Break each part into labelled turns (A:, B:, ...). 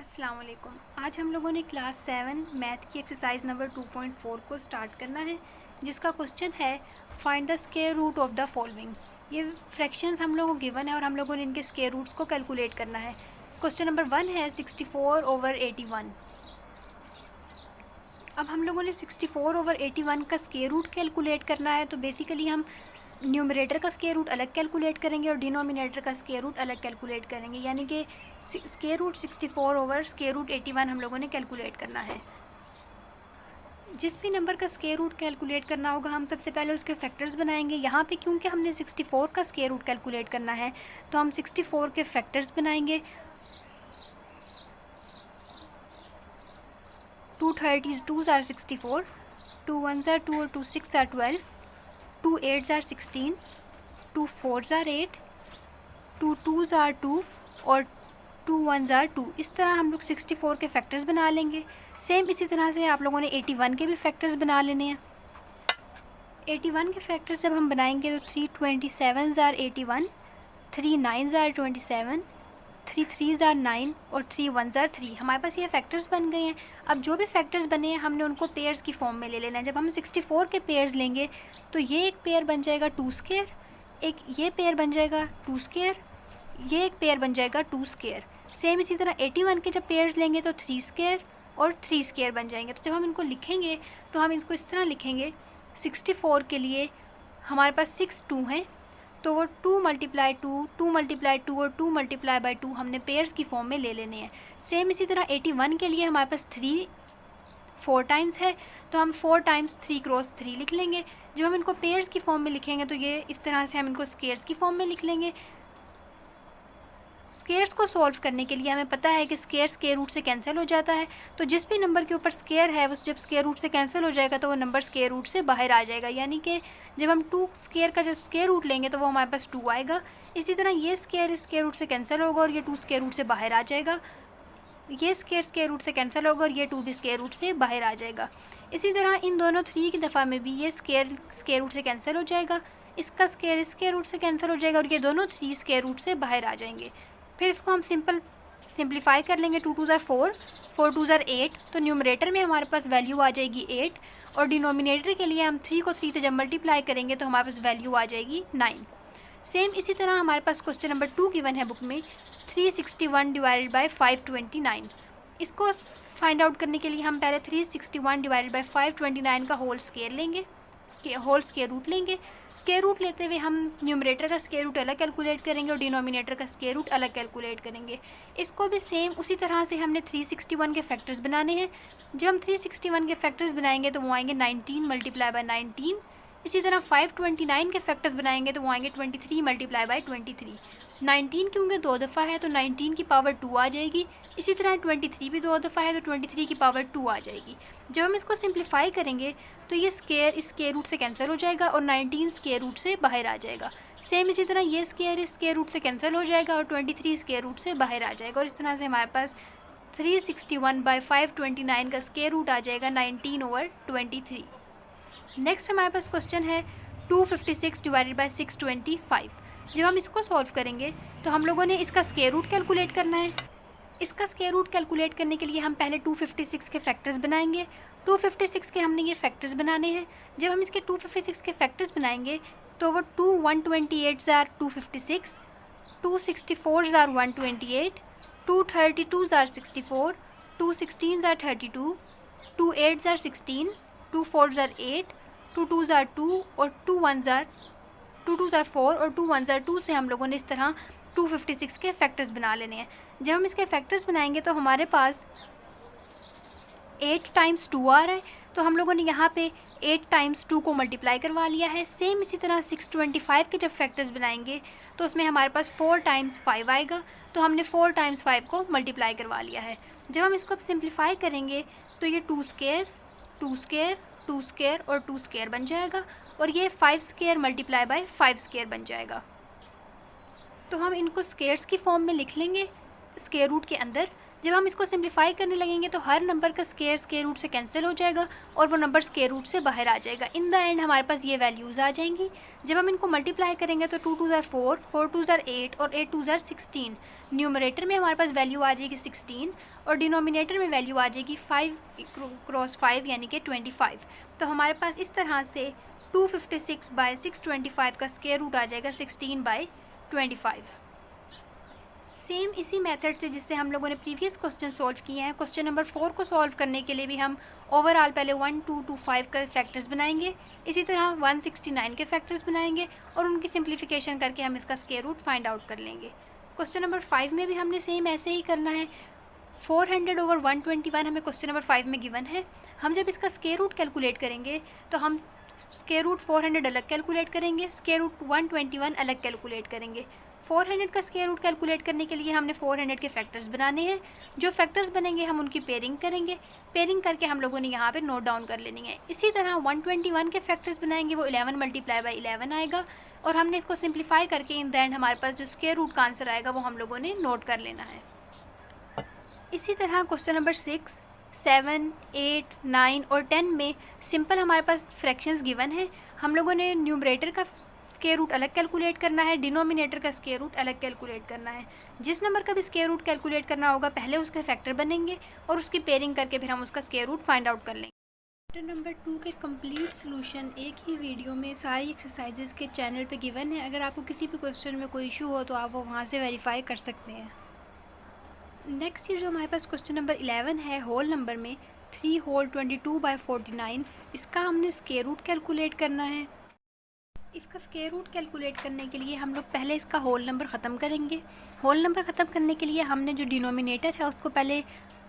A: अस्सलाम वालेकुम। आज हम लोगों ने क्लास 7 मैथ की एक्सरसाइज नंबर 2.4 को स्टार्ट करना है, जिसका क्वेश्चन है find the square root of the following. ये फ्रैक्शंस हम लोगों को गिवन है और हम लोगों ने इनके स्क्वायर रूट्स को कैलकुलेट करना है। क्वेश्चन नंबर 1 है 64/81। अब हम लोगों ने 64/81 का स्क्वायर रूट कैलकुलेट करना है, तो बेसिकली हम न्यूमरेटर का स्क्वायर रूट अलग कैलकुलेट करेंगे और डिनोमिनेटर का स्क्वायर रूट अलग कैलकुलेट करेंगे, यानी कि स्क्वायर रूट 64/√81 हम लोगों ने कैलकुलेट करना है। जिस भी नंबर का स्क्वायर रूट कैलकुलेट करना होगा हम सबसे पहले उसके फैक्टर्स बनाएंगे। यहाँ पे क्योंकि हमने 64 का स्क्वायर रूट कैलकुलेट करना है तो हम 64 के फैक्टर्स बनाएंगे। 2 30s are 64, 2 1s are 2 और 2 6 are 12, 2 8s are 16, 2 4s are 8, 2 2s are 2 और 2 1s are 2। इस तरह हम लोग 64 के फैक्टर्स बना लेंगे। सेम इसी तरह से आप लोगों ने 81 के भी फैक्टर्स बना लेने हैं। 81 के फैक्टर्स जब हम बनाएंगे तो 3 27s are 81, 3 9s are 27, 3 3s are 9 और 3 1s are 3। हमारे पास ये फैक्टर्स बन गए हैं। अब जो भी फैक्टर्स बने हैं हमने उनको पेयर्स की फॉर्म में ले लेना है। जब हम 64 के पेयर्स लेंगे तो ये एक पेयर बन जाएगा 2 स्क्वायर, एक ये पेयर बन जाएगा 2 स्क्वायर, ये एक पेयर बन जाएगा 2 स्क्वायर। सेम इसी तरह 81 के जब पेयर्स लेंगे तो 3 स्क्वायर और 3 स्क्वायर बन जाएंगे। तो जब हम इनको लिखेंगे तो हम इसको इस तरह लिखेंगे। 64 के लिए हमारे पास 6 2 हैं, तो वो 2 × 2, 2 × 2 और 2 × 2 हमने पेयर्स की फॉर्म में ले लेने हैं। सेम इसी तरह 81 के लिए हमारे पास 3 4 टाइम्स है, तो हम 4 टाइम्स 3 × 3 लिख लेंगे। जब हम इनको पेयर्स की फॉर्म में लिखेंगे तो ये इस तरह से हम इनको स्क्वायर्स की फॉर्म में लिख लेंगे। स्क्वायर्स को सॉल्व करने के लिए हमें पता है कि स्क्वायर स्क्वायर रूट से कैंसिल हो जाता है, तो जिस भी नंबर के ऊपर स्क्वायर है वो जब स्क्वायर रूट से कैंसिल हो जाएगा तो वो नंबर स्क्वायर रूट से बाहर आ जाएगा, यानी कि जब हम 2 स्क्वायर का जब स्क्वायर रूट लेंगे तो वो हमारे पास 2 आएगा। इसी तरह ये स्क्वायर इस स्क्वायर रूट से कैंसिल होगा और ये 2 स्क्वायर रूट से बाहर आ जाएगा। ये स्क्वायर स्क्वायर रूट से कैंसिल होगा और ये 2 भी स्क्वायर रूट से बाहर आ जाएगा। इसी तरह इन दोनों 3 की दफ़ा में भी ये स्क्वायर स्क्वायर रूट से कैंसिल हो जाएगा, इसका स्क्वायर इस स्क्वायर रूट से कैंसिल हो जाएगा और ये दोनों 3 स्क्वायर रूट से बाहर आ जाएंगे। फिर इसको हम सिंप्लीफाई कर लेंगे। 2 2s are 4, 4 2s are 8, तो न्यूमरेटर में हमारे पास वैल्यू आ जाएगी 8 और डिनोमिनेटर के लिए हम 3 को 3 से जब मल्टीप्लाई करेंगे तो हमारे पास वैल्यू आ जाएगी 9। सेम इसी तरह हमारे पास क्वेश्चन नंबर 2 गिवन है बुक में 361/529। इसको फाइंड आउट करने के लिए हम पहले 361/529 का होल स्क्वायर लेंगे, होल स्क्वायर रूट लेंगे। स्क्वायर रूट लेते हुए हम न्यूमरेटर का स्क्वायर रूट अलग कैलकुलेट करेंगे और डिनोमिनेटर का स्क्वायर रूट अलग कैलकुलेट करेंगे। इसको भी सेम उसी तरह से हमने 361 के फैक्टर्स बनाने हैं। जब हम 361 के फैक्टर्स बनाएंगे तो वो आएंगे 19 × 19। इसी तरह 529 के फैक्टर्स बनाएंगे तो वो आएंगे 23 × 23। 19 क्योंकि 2 दफ़ा है तो 19 की पावर 2 आ जाएगी। इसी तरह 23 भी 2 दफ़ा है तो 23 की पावर 2 आ जाएगी। जब हम इसको सिंप्लीफाई करेंगे तो ये स्क्वायर इस स्क्वायर रूट से कैंसिल हो जाएगा और 19 स्क्वायर रूट से बाहर आ जाएगा। सेम इसी तरह ये स्क्वायर इस स्क्वायर रूट से कैंसिल हो जाएगा और 23 स्क्वायर रूट से बाहर आ जाएगा और इस तरह से हमारे पास 361/529 का स्क्वायर रूट आ जाएगा 19/23। नेक्स्ट हमारे पास क्वेश्चन है 256/625। जब हम इसको सॉल्व करेंगे तो हम लोगों ने इसका स्क्वायर रूट कैलकुलेट करना है। इसका स्क्वायर रूट कैलकुलेट करने के लिए हम पहले 256 के फैक्टर्स बनाएंगे। 256 के हमने ये फैक्टर्स बनाने हैं। जब हम इसके 256 के फैक्टर्स बनाएंगे तो वो 2 128s are 256, 2 64s are 128, 2 32s are 64, 2 16s are 32, 2 8s are 16, 2 4s are 8, 2 2s are 2 और 2 1s are 4 और 2 1s are 2 से हम लोगों ने इस तरह 256 के फैक्टर्स बना लेने हैं। जब हम इसके फैक्टर्स बनाएंगे तो हमारे पास 8 टाइम्स 2 आ रहा है, तो हम लोगों ने यहाँ पे 8 टाइम्स 2 को मल्टीप्लाई करवा लिया है। सेम इसी तरह 625 के जब फैक्टर्स बनाएंगे तो उसमें हमारे पास 4 टाइम्स 5 आएगा, तो हमने 4 टाइम्स 5 को मल्टीप्लाई करवा लिया है। जब हम इसको अब सिंप्लीफाई करेंगे तो ये 2 स्क्वायर 2 स्क्वायर 2 स्क्वायर और 2 स्क्वायर बन जाएगा और ये 5 स्क्वायर × 5 स्क्वायर बन जाएगा। तो हम इनको स्क्वायर्स की फॉर्म में लिख लेंगे स्क्वायर रूट के अंदर। जब हम इसको सिंप्लीफाई करने लगेंगे तो हर नंबर का स्क्वायर स्क्वायर रूट से कैंसिल हो जाएगा और वो नंबर स्क्वायर रूट से बाहर आ जाएगा। इन द एंड हमारे पास ये वैल्यूज़ आ जाएंगी। जब हम इनको मल्टीप्लाई करेंगे तो 2 2s are 4, 4 2s are 8 और 8 2s are 16। न्यूमरेटर में हमारे पास वैल्यू आ जाएगी 16 और डिनोमिनेटर में वैल्यू आ जाएगी 5 क्रॉस 5 यानी कि 25। तो हमारे पास इस तरह से 256/625 का स्क्वायर रूट आ जाएगा 16/25। सेम इसी मेथड से जिससे हम लोगों ने प्रीवियस क्वेश्चन सॉल्व किए हैं, क्वेश्चन नंबर 4 को सॉल्व करने के लिए भी हम ओवरऑल पहले 1 2 2 5 का फैक्टर्स बनाएंगे, इसी तरह 169 के फैक्टर्स बनाएंगे और उनकी सिंप्लीफिकेशन करके हम इसका स्क्वायर रूट फाइंड आउट कर लेंगे। क्वेश्चन नंबर 5 में भी हमने सेम ऐसे ही करना है। 400/121 हमें क्वेश्चन नंबर 5 में गिवन है। हम जब इसका स्क्वायर रूट कैलकुलेट करेंगे तो हम स्क्वायर रूट 400 अलग कैलकुलेट करेंगे, स्क्वायर रूट 121 अलग कैलकुलेट करेंगे। 400 का स्क्वायर रूट कैलकुलेट करने के लिए हमने 400 के फैक्टर्स बनाने हैं। जो फैक्टर्स बनेंगे हम उनकी पेयरिंग करेंगे, पेयरिंग करके हम लोगों ने यहाँ पे नोट डाउन कर लेनी है। इसी तरह 121 के फैक्टर्स बनाएंगे, वो 11 × 11 आएगा और हमने इसको सिंप्लीफाई करके इन द एंड हमारे पास जो स्क्वायर रूट का आंसर आएगा वो हम लोगों ने नोट कर लेना है। इसी तरह क्वेश्चन नंबर 6, 7, 8, 9 और 10 में सिंपल हमारे पास फ्रैक्शंस गिवन है। हम लोगों ने न्यूमरेटर का स्क्वायर रूट अलग कैलकुलेट करना है, डिनोमिनेटर का स्क्वायर रूट अलग कैलकुलेट करना है। जिस नंबर का भी स्क्वायर रूट कैलकुलेट करना होगा पहले उसके फैक्टर बनेंगे और उसकी पेयरिंग करके फिर हम उसका स्क्वायर रूट फाइंड आउट कर लेंगे। चैप्टर नंबर 2 के कंप्लीट सॉल्यूशन एक ही वीडियो में सारी एक्सरसाइजेज के चैनल पे गिवन है। अगर आपको किसी भी क्वेश्चन में कोई इशू हो तो आप वो वहाँ से वेरीफाई कर सकते हैं। नेक्स्ट ये जो हमारे पास क्वेश्चन नंबर 11 है होल नंबर में 3 होल 22/49, इसका हमने स्क्वायर रूट कैलकुलेट करना है। इसका स्क्वायर रूट कैलकुलेट करने के लिए हम लोग पहले इसका होल नंबर ख़त्म करेंगे। होल नंबर ख़त्म करने के लिए हमने जो डिनोमिनेटर है उसको पहले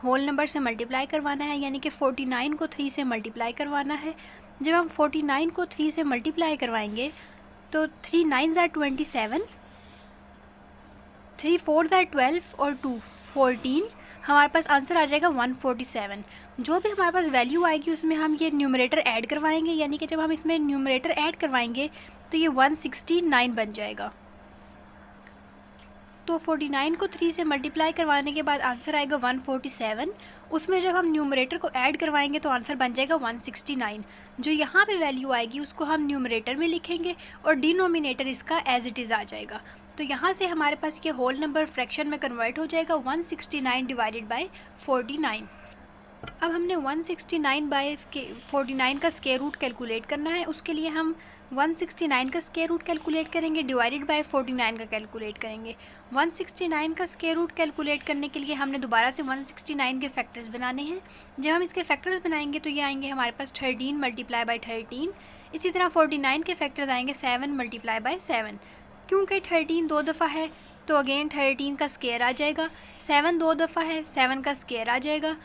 A: होल नंबर से मल्टीप्लाई करवाना है, यानी कि 49 को 3 से मल्टीप्लाई करवाना है। जब हम 49 को 3 से मल्टीप्लाई करवाएंगे तो 3 9s are 27, 3 4s are 12 और 2 14, हमारे पास आंसर आ जाएगा 147। जो भी हमारे पास वैल्यू आएगी उसमें हम ये न्यूमरेटर ऐड करवाएंगे, यानी कि जब हम इसमें न्यूमरेटर ऐड करवाएंगे तो ये 169 बन जाएगा। तो 49 को 3 से मल्टीप्लाई करवाने के बाद आंसर आएगा 147। उसमें जब हम न्यूमरेटर को ऐड करवाएंगे तो आंसर बन जाएगा 169। जो यहाँ पे वैल्यू आएगी उसको हम न्यूमरेटर में लिखेंगे और डिनोमिनेटर इसका एज इट इज़ आ जाएगा। तो यहाँ से हमारे पास ये होल नंबर फ्रैक्शन में कन्वर्ट हो जाएगा 169 डिवाइडेड बाय 49। अब हमने 169/49 का स्क्वायर रूट कैलकुलेट करना है। उसके लिए हम 169 का स्क्वायर रूट कैलकुलेट करेंगे, डिवाइडेड बाय 49 का कैलकुलेट करेंगे। 169 का स्क्वायर रूट कैलकुलेट करने के लिए हमने दोबारा से 169 के फैक्टर्स बनाने हैं। जब हम इसके फैक्टर्स बनाएंगे तो ये आएंगे हमारे पास 13 × 13। इसी तरह 49 के फैक्टर्स आएंगे 7 × 7। क्योंकि 13 2 दफ़ा है तो अगेन 13 का स्क्वायर आ जाएगा, 7 2 दफ़ा है 7 का स्क्वायर आ जाएगा।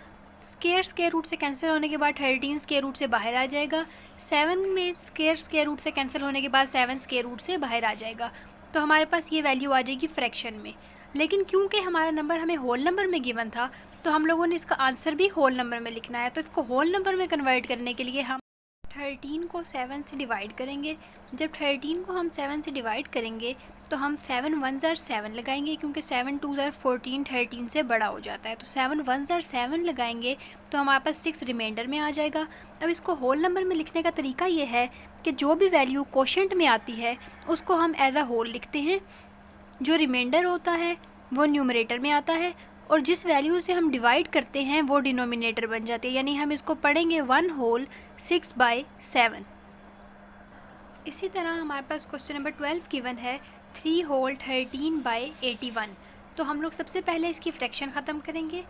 A: स्क्वायर रूट से कैंसिल होने के बाद 13 स्क्वायर रूट से बाहर आ जाएगा। 7 में स्क्वायर रूट से कैंसिल होने के बाद 7 स्क्वायर रूट से बाहर आ जाएगा। तो हमारे पास ये वैल्यू आ जाएगी फ्रैक्शन में। लेकिन क्योंकि हमारा नंबर हमें होल नंबर में गिवन था तो हम लोगों ने इसका आंसर भी होल नंबर में लिखना है। तो इसको होल नंबर में कन्वर्ट करने के लिए हम 13 को 7 से डिवाइड करेंगे। जब 13 को हम 7 से डिवाइड करेंगे तो हम 7 1s are 7 लगाएंगे, क्योंकि 7 2s are 14 13 से बड़ा हो जाता है। तो 7 1s are 7 लगाएंगे तो हमारे पास 6 रिमाइंडर में आ जाएगा। अब इसको होल नंबर में लिखने का तरीका ये है कि जो भी वैल्यू कोशेंट में आती है उसको हम एज अ होल लिखते हैं, जो रिमाइंडर होता है वो न्यूमरेटर में आता है और जिस वैल्यू से हम डिवाइड करते हैं वो डिनोमिनेटर बन जाती है। यानी हम इसको पढ़ेंगे 1 होल 6/7। इसी तरह हमारे पास क्वेश्चन नंबर 12 गिवन है 3 होल 13/81। तो हम लोग सबसे पहले इसकी फ्रैक्शन ख़त्म करेंगे।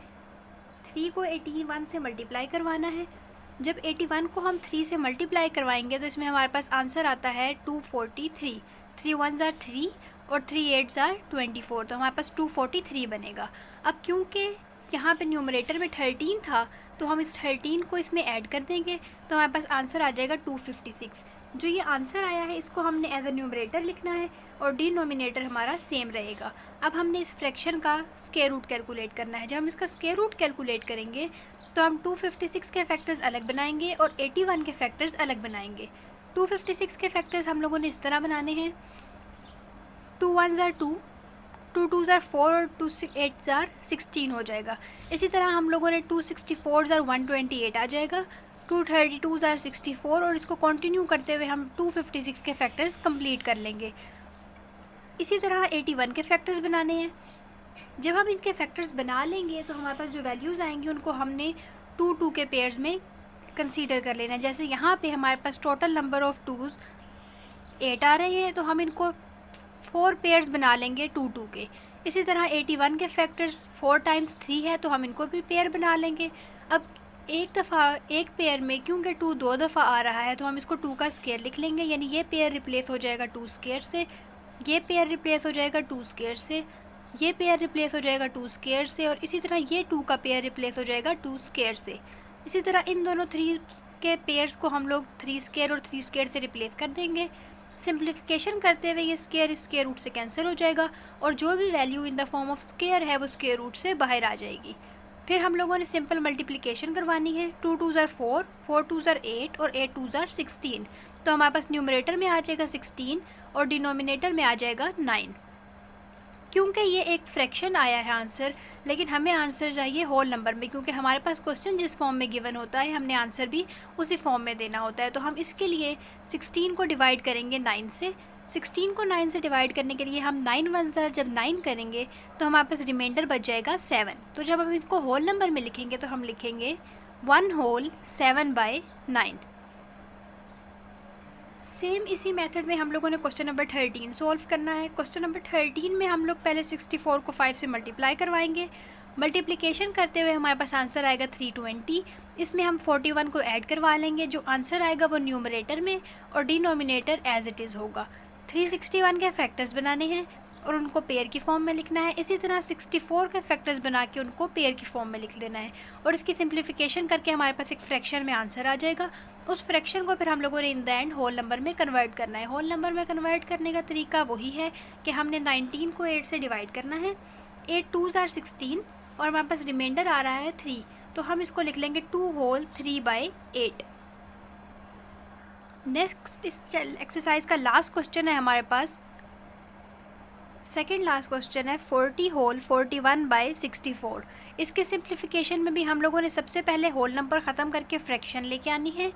A: 3 को 81 से मल्टीप्लाई करवाना है। जब 81 को हम 3 से मल्टीप्लाई करवाएंगे तो इसमें हमारे पास आंसर आता है 243। 3 1s are 3 और 3 8s are 24, तो हमारे पास 243 बनेगा। अब क्योंकि यहाँ पे न्यूमरेटर में 13 था तो हम इस 13 को इसमें ऐड कर देंगे तो हमारे पास आंसर आ जाएगा 256। जो ये आंसर आया है इसको हमने एज अ न्यूमरेटर लिखना है और डिनोमिनेटर हमारा सेम रहेगा। अब हमने इस फ्रैक्शन का स्क्वायर रूट कैलकुलेट करना है। जब हम इसका स्क्वायर रूट कैलकुलेट करेंगे तो हम 256 के फैक्टर्स अलग बनाएंगे और 81 के फैक्टर्स अलग बनाएंगे। 256 के फैक्टर्स हम लोगों ने इस तरह बनाने हैं, 2 1s are 2, 2 2s are 4 और 2 8s are 16 हो जाएगा। इसी तरह हम लोगों ने 2 64s are 128 आ जाएगा, 2 32s are 64 और इसको कंटिन्यू करते हुए हम 256 के फैक्टर्स कंप्लीट कर लेंगे। इसी तरह 81 के फैक्टर्स बनाने हैं। जब हम इनके फैक्टर्स बना लेंगे तो हमारे पास जो वैल्यूज़ आएंगी उनको हमने 2 के पेयर्स में कंसीडर कर लेना है। जैसे यहाँ पे हमारे पास टोटल नंबर ऑफ़ 2s 8 आ रहे हैं, तो हम इनको 4 पेयर्स बना लेंगे 2 के। इसी तरह 81 के फैक्टर्स 4 टाइम्स 3 है, तो हम इनको भी पेयर बना लेंगे। अब एक दफ़ा एक पेयर में क्योंकि 2 2 दफ़ा आ रहा है, तो हम इसको 2 का स्केयर लिख लेंगे, यानी ये पेयर रिप्लेस हो जाएगा 2 स्केयर से, ये पेयर रिप्लेस हो जाएगा 2 स्केयर से, ये पेयर रिप्लेस हो जाएगा 2 स्केयर से, और इसी तरह ये 2 का पेयर रिप्लेस हो जाएगा 2 स्केयर से। इसी तरह इन दोनों 3 के पेयर्स को हम लोग 3 स्केयर और 3 स्केयर से रिप्लेस कर देंगे। सिंप्लीफिकेशन करते हुए ये स्केयर रूट से कैंसिल हो जाएगा, और जो भी value in the form of square है वो स्केयर रूट से बाहर आ जाएगी। फिर हम लोगों ने सिंपल मल्टीप्लिकेशन करवानी है। 2 2 ज़ार 4, 4 2 ज़ार 8 और 8 2 ज़ार 16। तो हमारे पास न्यूमरेटर में आ जाएगा 16 और डिनोमिनेटर में आ जाएगा 9। क्योंकि ये एक फ्रैक्शन आया है आंसर, लेकिन हमें आंसर चाहिए होल नंबर में, क्योंकि हमारे पास क्वेश्चन जिस फॉर्म में गिवन होता है हमने आंसर भी उसी फॉर्म में देना होता है। तो हम इसके लिए 16 को डिवाइड करेंगे 9 से। 16 को 9 से डिवाइड करने के लिए हम 9 1 ज़ार जब 9 करेंगे तो हमारे पास रिमाइंडर बच जाएगा 7। तो जब हम इसको होल नंबर में लिखेंगे तो हम लिखेंगे 1 होल 7/9। सेम इसी मेथड में हम लोगों ने क्वेश्चन नंबर 13 सॉल्व करना है। क्वेश्चन नंबर 13 में हम लोग पहले 64 को 5 से मल्टीप्लाई करवाएंगे। मल्टीप्लिकेशन करते हुए हमारे पास आंसर आएगा 320। इसमें हम 41 को ऐड करवा लेंगे। जो आंसर आएगा वो न्यूमरेटर में और डिनोमिनेटर एज इट इज़ होगा। 361 के फैक्टर्स बनाने हैं और उनको पेयर की फॉर्म में लिखना है। इसी तरह 64 के फैक्टर्स बना के उनको पेयर की फॉर्म में लिख देना है, और इसकी सिंप्लीफिकेशन करके हमारे पास एक फ्रैक्शन में आंसर आ जाएगा। उस फ्रैक्शन को फिर हम लोगों ने in the end whole number में कन्वर्ट करना है। होल नंबर में कन्वर्ट करने का तरीका वही है कि हमने 19 को 8 से डिवाइड करना है। 8 2 ज़ार 16 और हमारे पास रिमाइंडर आ रहा है 3, तो हम इसको लिख लेंगे 2 होल 3/8। नेक्स्ट इस एक्सरसाइज का लास्ट क्वेश्चन है हमारे पास, सेकेंड लास्ट क्वेश्चन है 40 होल 41/64। इसके सिंप्लीफिकेशन में भी हम लोगों ने सबसे पहले होल नंबर ख़त्म करके फ्रैक्शन लेके आनी है।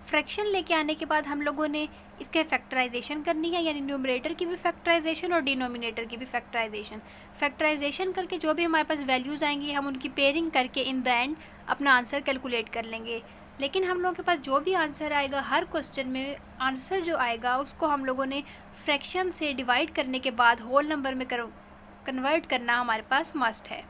A: फ्रैक्शन लेके आने के बाद हम लोगों ने इसके फैक्टराइजेशन करनी है, यानी न्यूमरेटर की भी फैक्टराइजेशन और डिनोमिनेटर की भी फैक्टराइजेशन। फैक्टराइजेशन करके जो भी हमारे पास वैल्यूज़ आएंगी हम उनकी पेयरिंग करके इन द एंड अपना आंसर कैलकुलेट कर लेंगे। लेकिन हम लोगों के पास जो भी आंसर आएगा, हर क्वेश्चन में आंसर जो आएगा उसको हम लोगों ने फ्रैक्शन से डिवाइड करने के बाद होल नंबर में कन्वर्ट करना हमारे पास मस्ट है।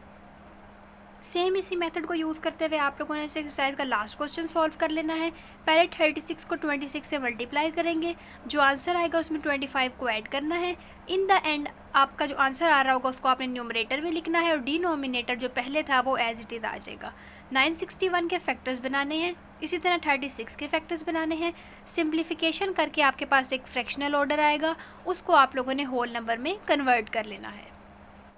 A: सेम इसी मेथड को यूज़ करते हुए आप लोगों ने इस एक्सरसाइज का लास्ट क्वेश्चन सॉल्व कर लेना है। पहले 36 को 26 से मल्टीप्लाई करेंगे, जो आंसर आएगा उसमें 25 को ऐड करना है। इन द एंड आपका जो आंसर आ रहा होगा उसको आपने न्यूमरेटर में लिखना है और डिनोमिनेटर जो पहले था वो एज इट इज़ आ जाएगा। 961 के फैक्टर्स बनाने हैं, इसी तरह 36 के फैक्टर्स बनाने हैं। सिंप्लीफिकेशन करके आपके पास एक फ्रैक्शनल ऑर्डर आएगा, उसको आप लोगों ने होल नंबर में कन्वर्ट कर लेना है।